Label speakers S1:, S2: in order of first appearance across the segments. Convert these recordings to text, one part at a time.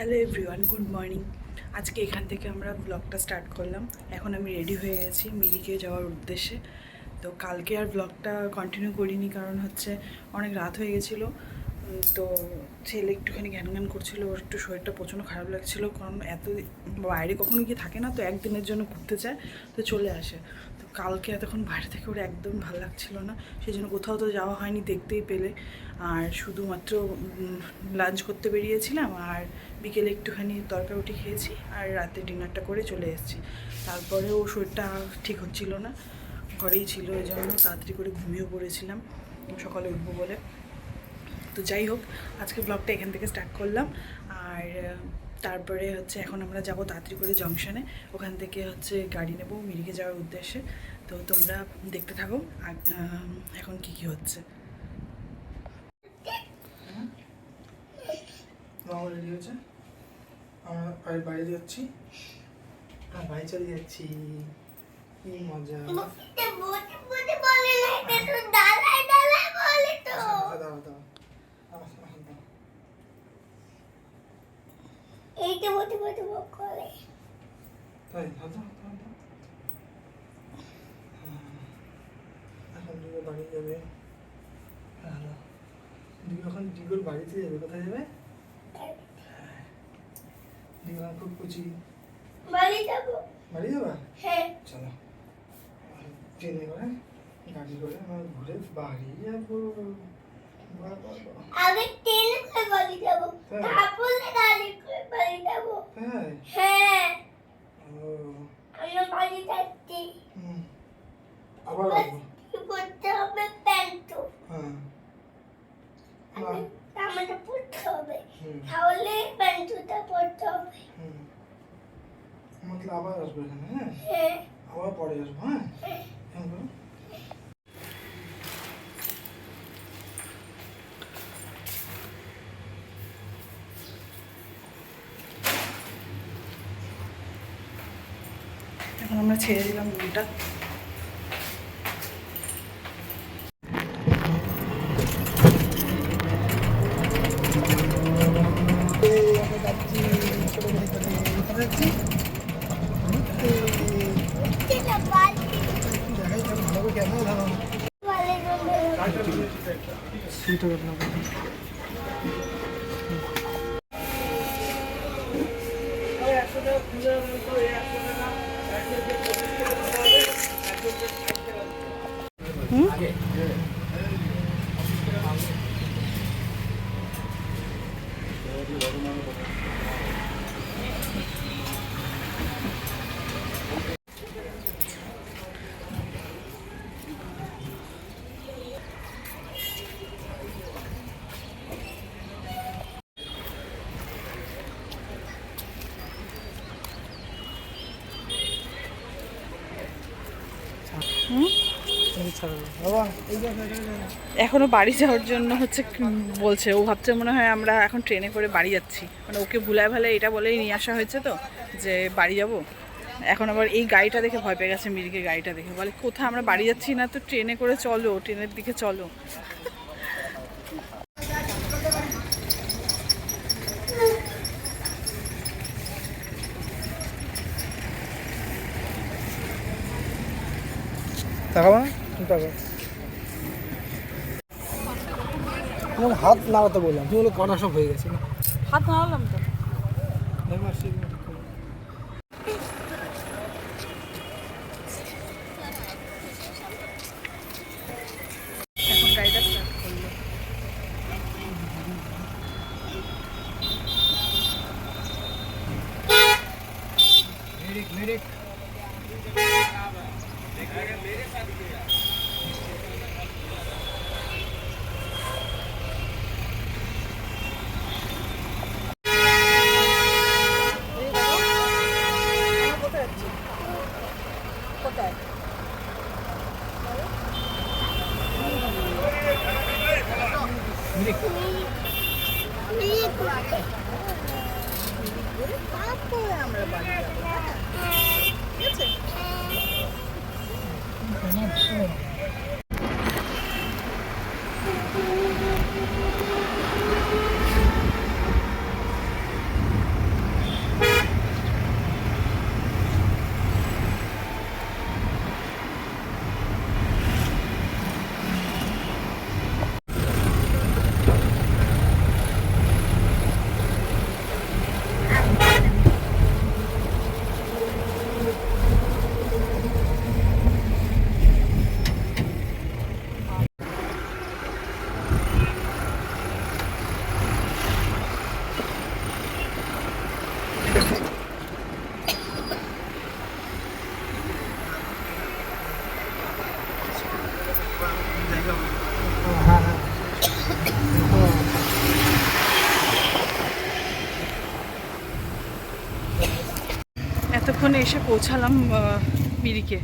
S1: Hello everyone, good morning. আজকে এখান থেকে আমরা ব্লগটা স্টার্ট করলাম। এখন আমি রেডি হয়ে গেছি মিরিকে যাওয়ার উদ্দেশ্যে। তো কালকে আর ব্লগটা কন্টিনিউ করিনি, কারণ হচ্ছে অনেক রাত হয়ে গেছিলো। তো ছেলে একটুখানি জ্ঞান জ্ঞান করছিলো, ওর একটু শরীরটা প্রচণ্ড খারাপ লাগছিলো, কারণ এত বাইরে কখনো গিয়ে থাকে না, তো একদিনের জন্য ঘুরতে চায়, তো চলে আসে। তো কালকে এতক্ষণ বাইরে থেকে ওর একদম ভালো লাগছিলো না, সেই জন্য কোথাও তো যাওয়া হয়নি, দেখতেই পেলে। আর শুধুমাত্র লাঞ্চ করতে বেরিয়েছিলাম, আর বিকেলে একটুখানি তরকারি খেয়েছি, আর রাতে ডিনারটা করে চলে এসেছি। তারপরেও শরীরটা ঠিক হচ্ছিল না, ঘরেই ছিল, এই জন্য তাড়াতাড়ি করে ঘুমিয়েও পড়েছিলাম সকালে উঠবো বলে। তো যাই হোক, আজকে ব্লগটা এখান থেকে স্টার্ট করলাম। আর তারপরে হচ্ছে এখন আমরা যাব তাড়াতাড়ি করে জংশনে, ওখান থেকে হচ্ছে গাড়ি নেব মিরিকে যাওয়ার উদ্দেশ্যে। তো তোমরা দেখতে থাকো এখন কি কি হচ্ছে।
S2: রেডি হয়েছে, আমরা বাইরে যাচ্ছি, বাইরে চলে যাচ্ছি, কি মজা। এখন দিগো বাড়ি যাবে, এখন দিগোর বাড়িতে যাবে। কোথায় যাবে? দিগো খুব কুচি, বাড়ি যাবো। বাড়ি যাবা? হ্যাঁ চলো, ট্রেনে করে গাড়ি করে আমরা ঘুরে বাড়ি যাবো।
S3: আগে ট্রেনে করে বাড়ি যাবো, তারপরে গাড়ি করে বাড়ি যাবো। হ্যাঁ আমরা বাড়ি যাচ্ছি।
S2: আবার আসবো,
S3: কি পড়তে হবে? প্যান্ট।
S2: হ্যাঁ
S3: আমাকে পড়তে হবে, তাহলে প্যান্টটা পড়তে হবে।
S2: মতলব আবার আসবো এখানে।
S3: হ্যাঁ
S2: আবার পরে আসবো। হ্যাঁ
S1: এখন আমরা ছেড়ে দিলাম রুমটা। এখনো বাড়ি যাওয়ার জন্য হচ্ছে বলছে, ও ভাবছে মনে হয় আমরা এখন ট্রেনে করে বাড়ি যাচ্ছি, মানে ওকে ভুলায় ভালে এটা বলেই নিয়ে আসা হয়েছে, তো যে বাড়ি যাব। এখন আবার এই গাড়িটা দেখে ভয় পেয়ে গেছে, মিরিকে গাড়িটা দেখে বলে কোথায় আমরা বাড়ি যাচ্ছি না, তো ট্রেনে করে চলো, ট্রেনের দিকে চলো।
S2: হাত নাড়াতে বললাম, তুমি বলে কটা সব হয়ে গেছে।
S1: হাত নাড়ালাম তো। এখন গাড়িটা স্টার্ট করলো। কোথায়? তারপরে আমরা বাড়ি যাবো, ঠিক আছে? এতক্ষণে এসে পৌঁছালাম মিরিকে।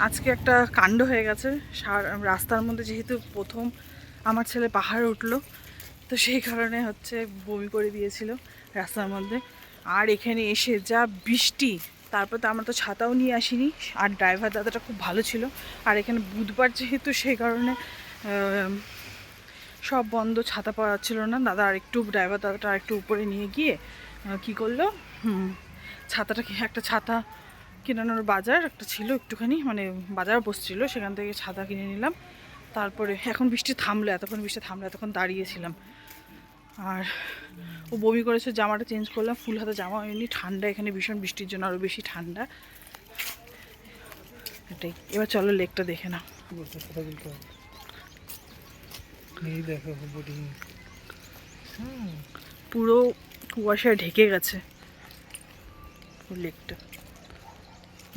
S1: আজকে একটা কাণ্ড হয়ে গেছে। রাস্তার মধ্যে যেহেতু প্রথম আমার ছেলে পাহাড়ে উঠলো, তো সেই কারণে হচ্ছে বমি করে দিয়েছিল রাস্তার মধ্যে। আর এখানে এসে যা বৃষ্টি, তারপর তো আমরা তো ছাতাও নিয়ে আসিনি। আর ড্রাইভার দাদাটা খুব ভালো ছিল। আর এখানে বুধবার যেহেতু, সেই কারণে সব বন্ধ, ছাতা পাওয়া যাচ্ছিলো না। দাদা আরেকটু, ড্রাইভার দাদাটা আরেকটু উপরে নিয়ে গিয়ে কি করলো, ছাতাটা, একটা ছাতা কেনানোর বাজার একটা ছিল একটুখানি, মানে বাজার বসছিল, সেখান থেকে ছাতা কিনে নিলাম। তারপরে এখন বৃষ্টি থামলো, এতক্ষণ বৃষ্টি থামলো, এতক্ষণ দাঁড়িয়েছিলাম। আর ও বমি করেছে, জামাটা চেঞ্জ করলাম, ফুল হাতে জামা হয়নি, ঠান্ডা এখানে ভীষণ, বৃষ্টির জন্য আরও বেশি ঠান্ডা। এটাই। এবার চলো লেকটা দেখে নাও। পুরো কুয়াশায় ঢেকে গেছে লেকটা,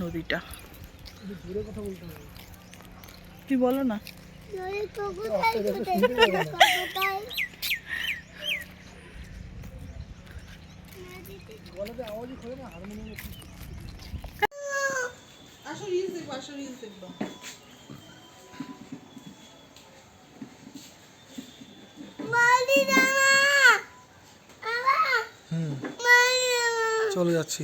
S1: নদীটা। কি বলো না? আসো রিলস দেখবো, আসো রিলস দেখবো।
S2: চলে যাচ্ছি।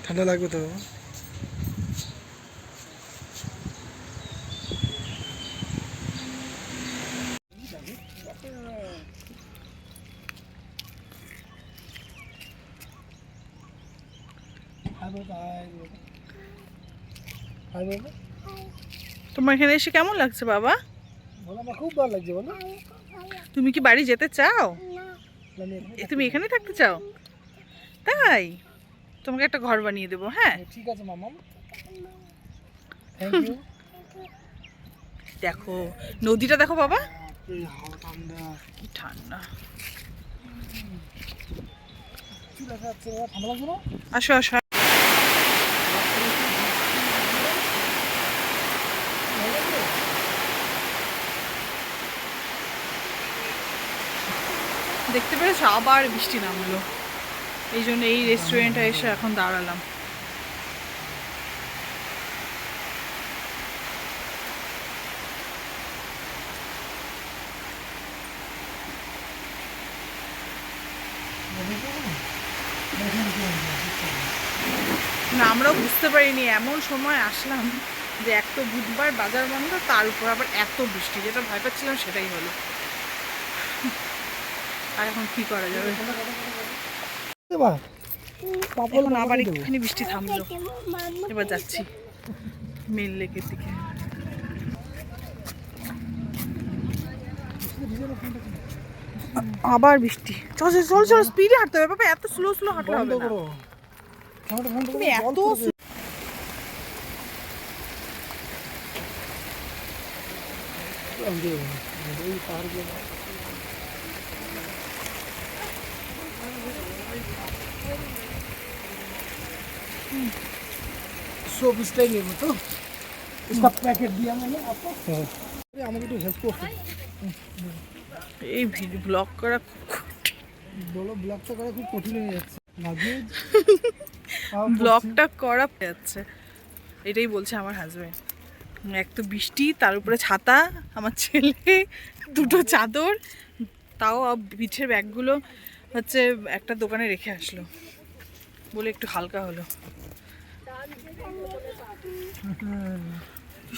S2: ঠান্ডা লাগবে তো।
S1: তোমার এখানে এসে কেমন লাগছে বাবা?
S2: আমার খুব ভালো লাগছে। বলো,
S1: তুমি কি বাড়ি যেতে চাও? তুমি এখানে থাকতে চাও? তাই তোমাকে একটা ঘর বানিয়ে দেবো। হ্যাঁ
S2: ঠিক আছে মামা, থ্যাংক ইউ।
S1: দেখো নদীটা, দেখো বাবা কি ঠান্ডা। আসো আসো। দেখতে পেরেছো, আবার বৃষ্টি নামলো। এই জন্য এই রেস্টুরেন্টে এসে এখন দাঁড়ালাম। না, আমরাও বুঝতে পারিনি, এমন সময় আসলাম যে এক তো বুধবার বাজার বন্ধ, তার উপর আবার এত বৃষ্টি। যেটা ভয় পাচ্ছিলাম সেটাই হলো। আর এখন কি করা যাবে? এখন আবার একটুখানি বৃষ্টি থামলো, এবার যাচ্ছি মেন লেকের দিকে। আবার বৃষ্টি। চল চল চল, স্পিডে হাঁটতে হবে বাবা, এত স্লো স্লো হাঁটলে হবে না। তুমি এত
S2: सब स्टाइल है तो इसका पैकेट दिया मैंने आपको। আমাকে একটু হেল্প করতে।
S1: এই ব্লগ করা,
S2: বলো, ব্লগটা করা খুব কঠিন হয়ে যাচ্ছে।
S1: ব্লগটা করা যাচ্ছে, এটাই বলছে আমার হাজব্যান্ড। এক তো বৃষ্টি, তার উপরে ছাতা, আমার ছেলে দুটো চাদর, তাও পিঠের ব্যাগগুলো হচ্ছে একটা দোকানে রেখে আসলো বলে একটু হালকা হলো।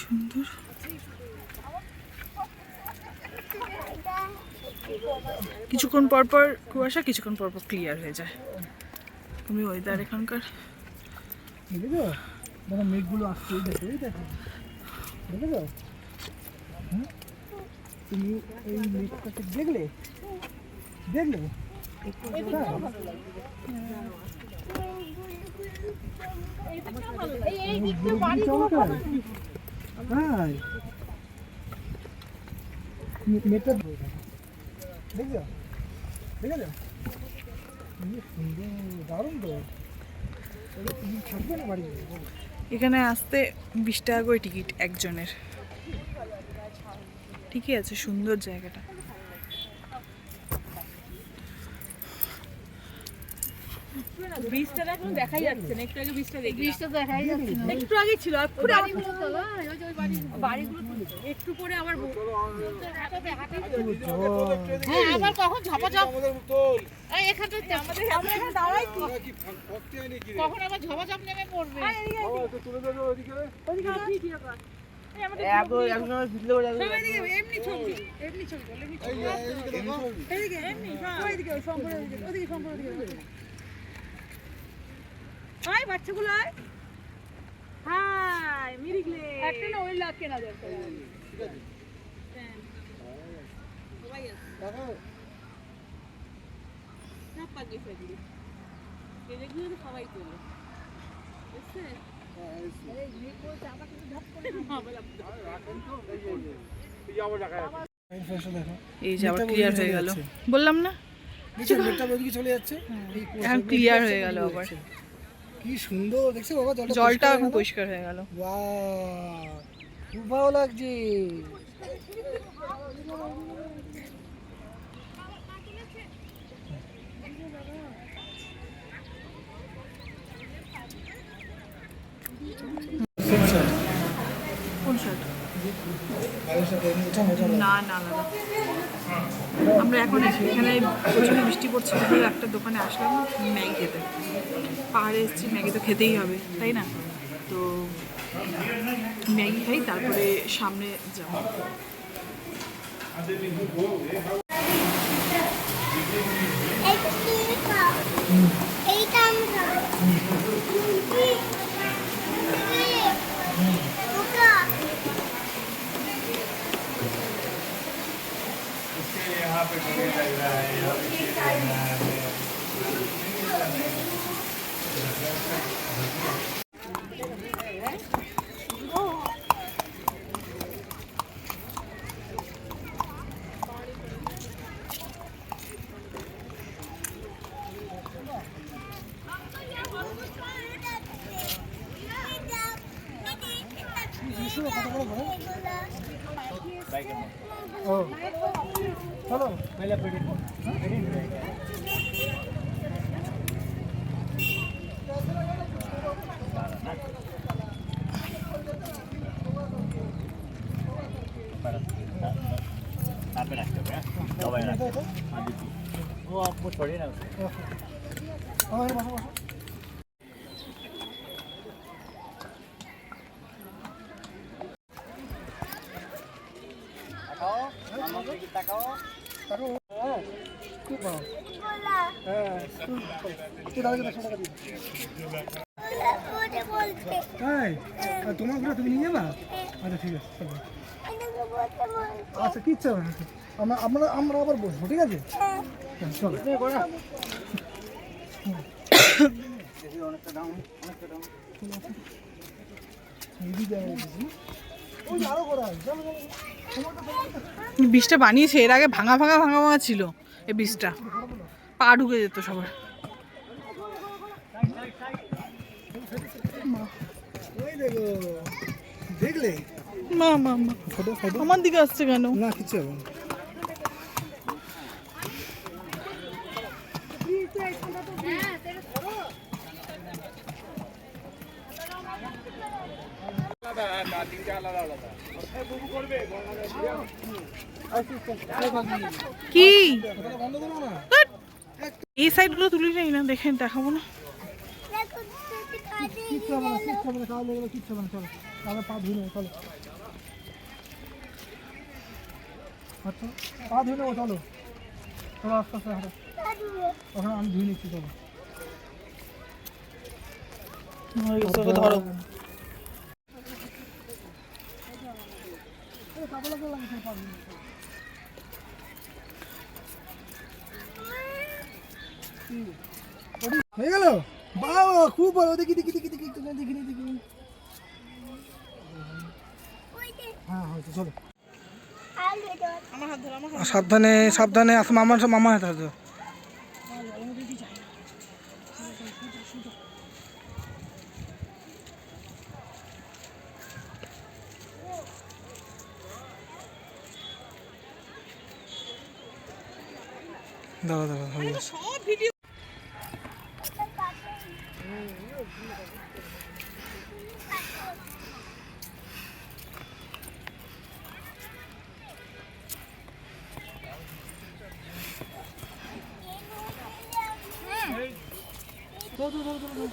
S1: সুন্দর। কিছুক্ষণ পর পর কুয়াশা, কিছুক্ষণ পর পর ক্লিয়ার হয়ে যায়। তুমি ওয়েদার এখানকার
S2: মেঘগুলো আসছে, দেখো দেখেছো তুমি এই মেঘটাকে দেখলে হ্যাঁ, মেঘটা দেখছো সুন্দর, দারুণ তো। থাকবে না বাড়ি?
S1: এখানে আসতে 20 টাকা করে টিকিট একজনের। ঠিকই আছে, সুন্দর জায়গাটা।
S4: বীজটা এখন দেখাই যাচ্ছে না, একটু আগে বীজটা দেখি,
S5: বৃষ্টি দেখাই যাচ্ছে না।
S4: একটু আগে ছিল আর পুরো
S5: বাড়িগুলো তোলো, ওই যে ওই
S4: বাড়িগুলো একটু পরে আবার
S5: হ্যাঁ, আবার কখন ঝপাঝপ এই এখানটাতে
S4: আমরা এখানে দাঁড়াই তো।
S5: কখন আবার ঝপাঝপ নেমে পড়বে।
S4: এমনি ছবি বল, এমনি ছবি। এদিকে এমনি, হ্যাঁ ওইদিকে ওই সম্পূর্ণ ওদিকে সম্পূর্ণ ওদিকে। হাই বাচ্চাগুলো আয়। হাই মিরিগলে। একটা না ওই লাগ কেনা দরকার। ঠিক আছে। সবাই আছে। না পাগি ফেলি। এদিকে তো সবাই তোলে। বুঝছে?
S1: এই যে আবার ক্লিয়ার হয়ে গেল, বললাম না
S2: চলে যাচ্ছে,
S1: এখন ক্লিয়ার হয়ে গেল আবার,
S2: কি সুন্দর দেখছো বাবা,
S1: জলটা এখন পরিষ্কার হয়ে গেল।
S2: বাহ, খুব ভালো লাগছে।
S1: কোন শার্ট? না না না, আমরা এখন এখানে প্রচণ্ড বৃষ্টি পড়ছে বলে একটা দোকানে আসলাম ম্যাগি খেতে। পাহাড়ে এসেছি, ম্যাগি তো খেতেই হবে তাই না, তো ম্যাগি খাই তারপরে সামনে যাবো।
S3: এইটা আমরা
S2: यहाँ पे लग रहा है, ओ चलो पहले पेड़ी वो आपको छोड़िए ना তোমার ঘোরা তুমি নিয়ে যাবা? আচ্ছা ঠিক আছে, আচ্ছা কিচ্ছু হবে না, আমরা আমরা আবার বসবো, ঠিক আছে চলো।
S1: বীজটা বানিয়েছে, এর আগে ভাঙা ভাঙা ভাঙা ভাঙা ছিল এই বীজটা, পা ঢুকে যেত সবার।
S2: দেখলে
S1: মা মা মা আমার দিকে আসছে কেন?
S2: না কিছু হবে না।
S1: কি এই সাইড গুলো তুলি যাই না, দেখেন দেখাবো না।
S2: কিচ্ছু হবে না, কিচ্ছু হবে না, খাওয়া লেগে কিচ্ছু হবে না, চলো আমরা পা ধুই নেবো, চলো আচ্ছা পা ধুই নেবো, চলো চলো আস্তে আস্তে হাঁটো, ওখানে আমি ধুই নিচ্ছি, চলো
S1: ধরো
S2: হয়ে গেল। বাবা খুব ভালো, দেখি দেখি দেখি দেখি দেখি দেখি, হ্যাঁ হয়েছে, চলো সাবধানে সাবধানে আসো, মামার মামার হাতে হাতে দাঁড়া দাঁড়া হয়ে গেছে।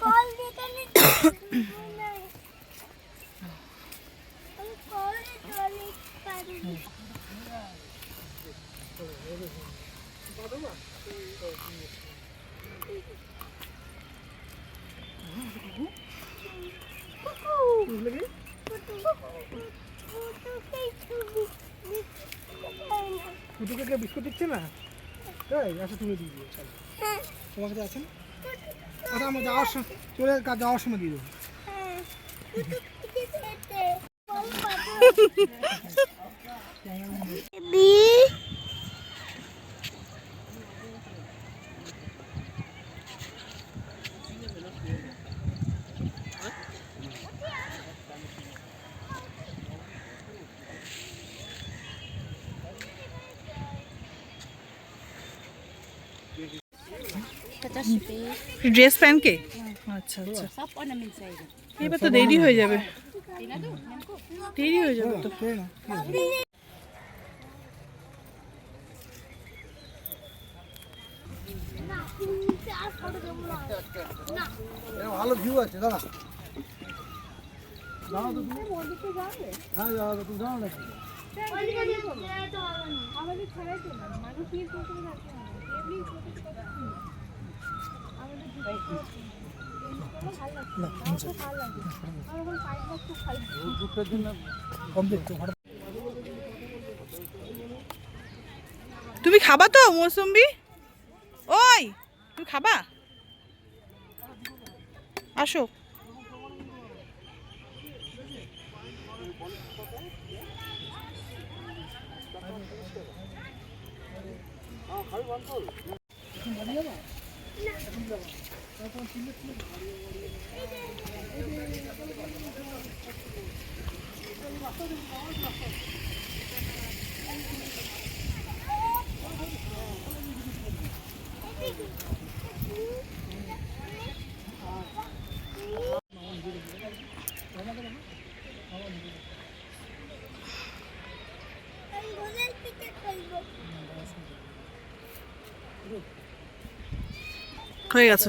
S3: কল দিতে নিতে আমি কল দিতে পারি
S2: কুটুকে কে বিস্কুট দিচ্ছে না? তাই? আচ্ছা তুমি দিয়ে দিও, চলো। তোমার কাছে আছে না? আচ্ছা আমরা যাওয়ার সময় যাওয়ার সময় দিয়ে দেবো।
S1: ड्रेस पहन के? अच्छा अच्छा, এবার তো দেরি হয়ে যাবে, দেরি হয়ে যাবে তো।
S2: ভালো ভিউ আছে, দাদা যাও তো তুমি। হ্যাঁ যাও তো, তুমি যাও না।
S4: আমাদের ছাড়াই তো না, মানুষ নিয়ে করতে যাচ্ছে না, এমনি ছোট ছোট আমাদের
S1: তুমি খাবা তো মৌসুম্বি? ওই তুমি খাবা? আসো। হয়ে গেছে।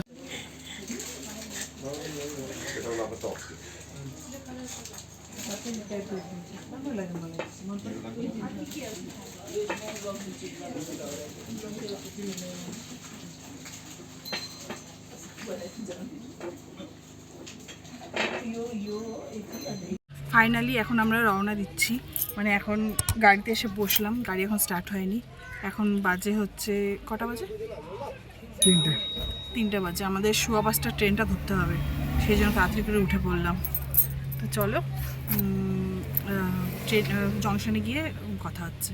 S1: ফাইনালি এখন আমরা রওনা দিচ্ছি, মানে এখন গাড়িতে এসে বসলাম, গাড়ি এখন স্টার্ট হয়নি। এখন বাজে হচ্ছে কটা বাজে? 3টে বাজে। আমাদের সোয়া 5টা ট্রেনটা ধরতে হবে, সেই জন্য তাড়াতাড়ি করে উঠে পড়লাম। তো চলো ট্রেন জংশনে গিয়ে কথা হচ্ছে।